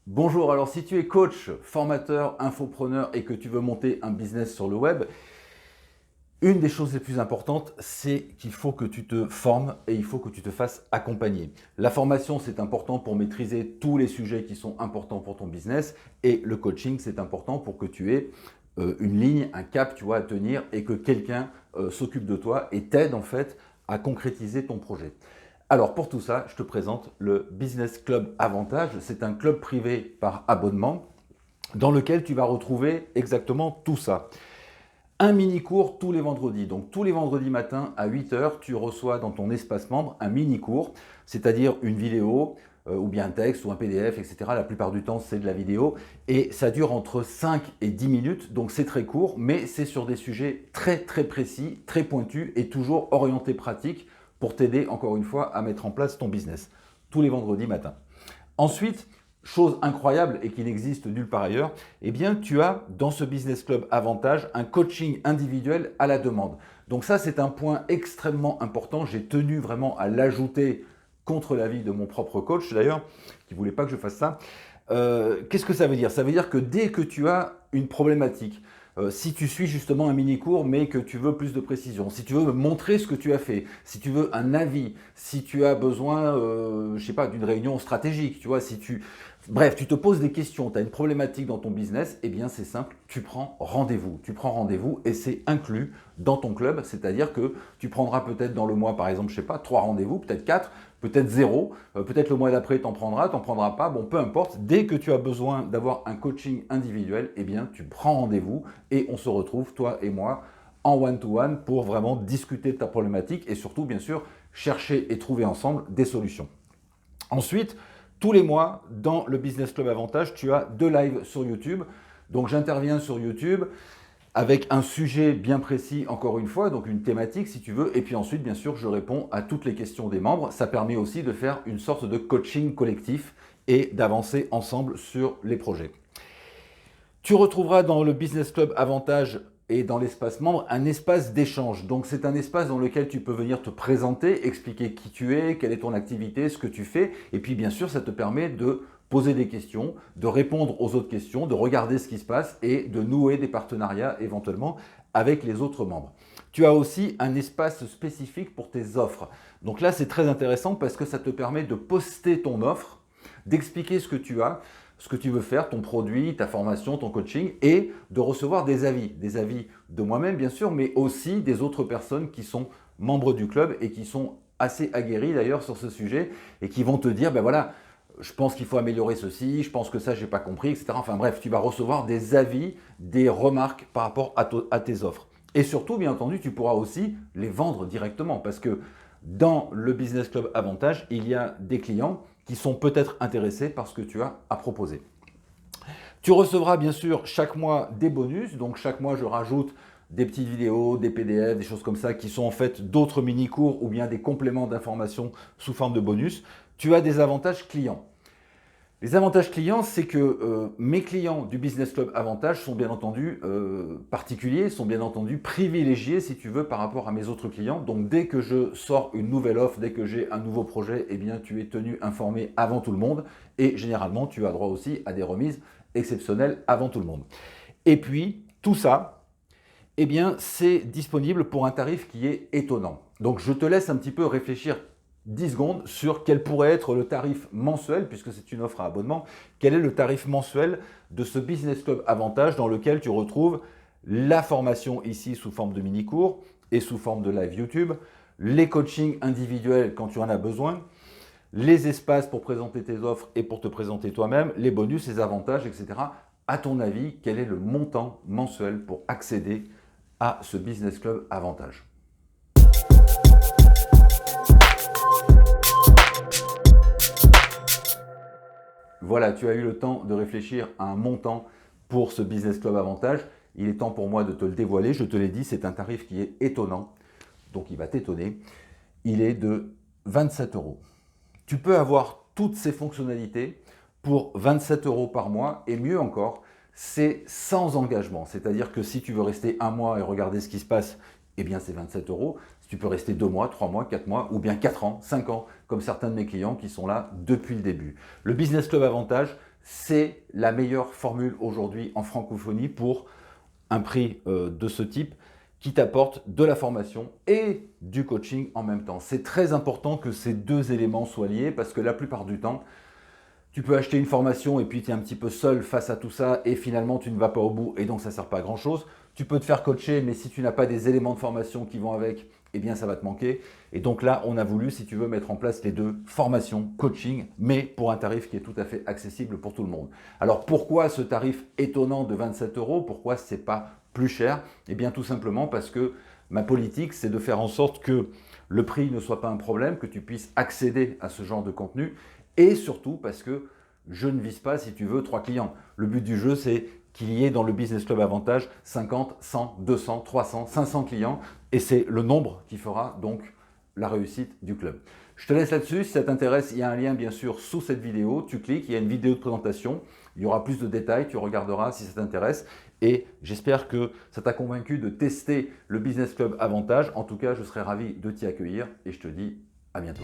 Bonjour, alors si tu es coach, formateur, infopreneur et que tu veux monter un business sur le web, une des choses les plus importantes, c'est qu'il faut que tu te formes et il faut que tu te fasses accompagner. La formation, c'est important pour maîtriser tous les sujets qui sont importants pour ton business et le coaching, c'est important pour que tu aies une ligne, un cap, tu vois, à tenir et que quelqu'un s'occupe de toi et t'aide en fait à concrétiser ton projet. Alors pour tout ça, je te présente le Business Club Avantage. C'est un club privé par abonnement dans lequel tu vas retrouver exactement tout ça. Un mini-cours tous les vendredis. Donc tous les vendredis matins à 8 heures, tu reçois dans ton espace membre un mini-cours, c'est-à-dire une vidéo ou bien un texte ou un PDF, etc. La plupart du temps, c'est de la vidéo et ça dure entre 5 et 10 minutes. Donc c'est très court, mais c'est sur des sujets très très précis, très pointus et toujours orientés pratique pour t'aider encore une fois à mettre en place ton business. Tous les vendredis matins. Ensuite, chose incroyable et qui n'existe nulle part ailleurs, eh bien, tu as dans ce Business Club Avantage un coaching individuel à la demande. Donc ça, c'est un point extrêmement important. J'ai tenu vraiment à l'ajouter contre l'avis de mon propre coach d'ailleurs, qui ne voulait pas que je fasse ça. Qu'est-ce que ça veut dire? Ça veut dire que dès que tu as une problématique, si tu suis justement un mini-cours mais que tu veux plus de précision, si tu veux me montrer ce que tu as fait, si tu veux un avis, si tu as besoin, je sais pas, d'une réunion stratégique, tu vois, si tu... Bref, tu te poses des questions, tu as une problématique dans ton business, eh bien c'est simple, tu prends rendez-vous. Tu prends rendez-vous et c'est inclus dans ton club, c'est-à-dire que tu prendras peut-être dans le mois, par exemple, je sais pas, 3 rendez-vous, peut-être 4, peut-être 0, peut-être le mois d'après, tu en prendras pas, bon, peu importe. Dès que tu as besoin d'avoir un coaching individuel, eh bien, tu prends rendez-vous et on se retrouve, toi et moi, en one-to-one pour vraiment discuter de ta problématique et surtout, bien sûr, chercher et trouver ensemble des solutions. Ensuite, tous les mois, dans le Business Club Avantage, tu as 2 lives sur YouTube. Donc, j'interviens sur YouTube avec un sujet bien précis, encore une fois, donc une thématique si tu veux, et puis ensuite, bien sûr, je réponds à toutes les questions des membres. Ça permet aussi de faire une sorte de coaching collectif et d'avancer ensemble sur les projets. Tu retrouveras dans le Business Club Avantage et dans l'espace membre un espace d'échange. Donc c'est un espace dans lequel tu peux venir te présenter, expliquer qui tu es, quelle est ton activité, ce que tu fais. Et puis bien sûr, ça te permet de poser des questions, de répondre aux autres questions, de regarder ce qui se passe et de nouer des partenariats éventuellement avec les autres membres. Tu as aussi un espace spécifique pour tes offres. Donc là, c'est très intéressant parce que ça te permet de poster ton offre, d'expliquer ce que tu as, ce que tu veux faire, ton produit, ta formation, ton coaching, et de recevoir des avis de moi-même bien sûr, mais aussi des autres personnes qui sont membres du club et qui sont assez aguerris d'ailleurs sur ce sujet et qui vont te dire, ben voilà, je pense qu'il faut améliorer ceci, je pense que ça, j'ai pas compris, etc. Enfin bref, tu vas recevoir des avis, des remarques par rapport à tes offres. Et surtout, bien entendu, tu pourras aussi les vendre directement parce que dans le Business Club Avantage, il y a des clients qui sont peut-être intéressés par ce que tu as à proposer. Tu recevras bien sûr chaque mois des bonus, donc chaque mois je rajoute des petites vidéos, des PDF, des choses comme ça qui sont en fait d'autres mini-cours ou bien des compléments d'informations sous forme de bonus. Tu as des avantages clients. Les avantages clients, c'est que mes clients du Business Club Avantage sont bien entendu particuliers, sont bien entendu privilégiés si tu veux par rapport à mes autres clients. Donc dès que je sors une nouvelle offre, dès que j'ai un nouveau projet, eh bien tu es tenu informé avant tout le monde et généralement tu as droit aussi à des remises exceptionnelles avant tout le monde. Et puis tout ça, eh bien c'est disponible pour un tarif qui est étonnant. Donc je te laisse un petit peu réfléchir 10 secondes sur quel pourrait être le tarif mensuel, puisque c'est une offre à abonnement, quel est le tarif mensuel de ce Business Club Avantage dans lequel tu retrouves la formation ici sous forme de mini-cours et sous forme de live YouTube, les coachings individuels quand tu en as besoin, les espaces pour présenter tes offres et pour te présenter toi-même, les bonus, les avantages, etc. À ton avis, quel est le montant mensuel pour accéder à ce Business Club Avantage? Voilà, tu as eu le temps de réfléchir à un montant pour ce Business Club Avantage. Il est temps pour moi de te le dévoiler. Je te l'ai dit, c'est un tarif qui est étonnant, donc il va t'étonner. Il est de 27 euros. Tu peux avoir toutes ces fonctionnalités pour 27 euros par mois et mieux encore, c'est sans engagement. C'est-à-dire que si tu veux rester un mois et regarder ce qui se passe, eh bien c'est 27 euros. Si tu peux rester 2 mois, 3 mois, 4 mois ou bien 4 ans, 5 ans, comme certains de mes clients qui sont là depuis le début. Le Business Club Avantage, c'est la meilleure formule aujourd'hui en francophonie pour un prix de ce type qui t'apporte de la formation et du coaching en même temps. C'est très important que ces deux éléments soient liés parce que la plupart du temps, tu peux acheter une formation et puis tu es un petit peu seul face à tout ça et finalement tu ne vas pas au bout et donc ça ne sert pas à grand chose. Tu peux te faire coacher mais si tu n'as pas des éléments de formation qui vont avec, eh bien ça va te manquer. Et donc là, on a voulu, si tu veux, mettre en place les deux, formation, coaching, mais pour un tarif qui est tout à fait accessible pour tout le monde. Alors pourquoi ce tarif étonnant de 27 €? Pourquoi ce n'est pas plus cher? Eh bien tout simplement parce que ma politique, c'est de faire en sorte que le prix ne soit pas un problème, que tu puisses accéder à ce genre de contenu et surtout parce que je ne vise pas, si tu veux, 3 clients. Le but du jeu, c'est qu'il y ait dans le Business Club Avantage 50, 100, 200, 300, 500 clients et c'est le nombre qui fera donc la réussite du club. Je te laisse là-dessus. Si ça t'intéresse, il y a un lien bien sûr sous cette vidéo. Tu cliques, il y a une vidéo de présentation. Il y aura plus de détails, tu regarderas si ça t'intéresse. Et j'espère que ça t'a convaincu de tester le Business Club Avantage. En tout cas, je serai ravi de t'y accueillir et je te dis à bientôt.